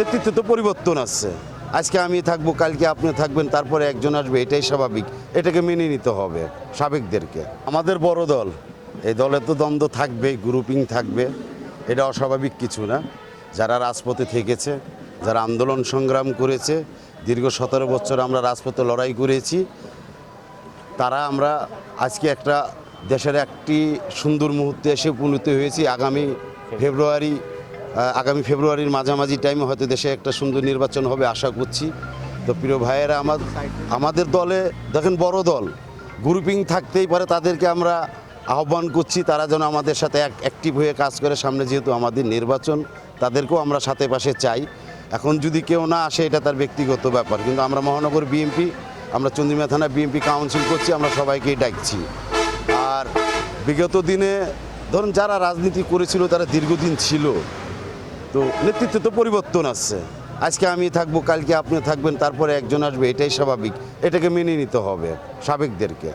নেতৃত্বে তো পরিবর্তন আসছে। আজকে আমি থাকবো, কালকে আপনি থাকবেন, তারপরে একজন আসবে, এটাই স্বাভাবিক। এটাকে মেনে নিতে হবে সাবেকদেরকে। আমাদের বড় দল, এই দলে তো দ্বন্দ্ব থাকবে, গ্রুপিং থাকবে, এটা অস্বাভাবিক কিছু না। যারা রাজপথে থেকেছে, যারা আন্দোলন সংগ্রাম করেছে, দীর্ঘ 17 বছর আমরা রাজপথে লড়াই করেছি, তারা আমরা আজকে একটা দেশের একটি সুন্দর মুহূর্তে এসে উপনীত হয়েছি। আগামী ফেব্রুয়ারির মাঝামাঝি টাইমে হয়তো দেশে একটা সুন্দর নির্বাচন হবে আশা করছি। তো প্রিয় ভাইয়েরা, আমাদের দলে দেখেন বড় দল, গ্রুপিং থাকতেই পারে, তাদেরকে আমরা আহ্বান করছি তারা যেন আমাদের সাথে অ্যাক্টিভ হয়ে কাজ করে। সামনে যেহেতু আমাদের নির্বাচন, তাদেরকেও আমরা সাথে পাশে চাই। এখন যদি কেউ না আসে এটা তার ব্যক্তিগত ব্যাপার, কিন্তু আমরা মহানগর বিএনপি, আমরা চন্দ্রিমা থানা বিএনপি কাউন্সিল করছি, আমরা সবাইকেই ডাকছি। আর বিগত দিনে ধরুন যারা রাজনীতি করেছিল তারা দীর্ঘদিন ছিল, তো নেতৃত্বে তো পরিবর্তন আসছে। আজকে আমি থাকবো, কালকে আপনি থাকবেন, তারপরে একজন আসবে, এটাই স্বাভাবিক। এটাকে মেনে নিতে হবে সাবেকদেরকে।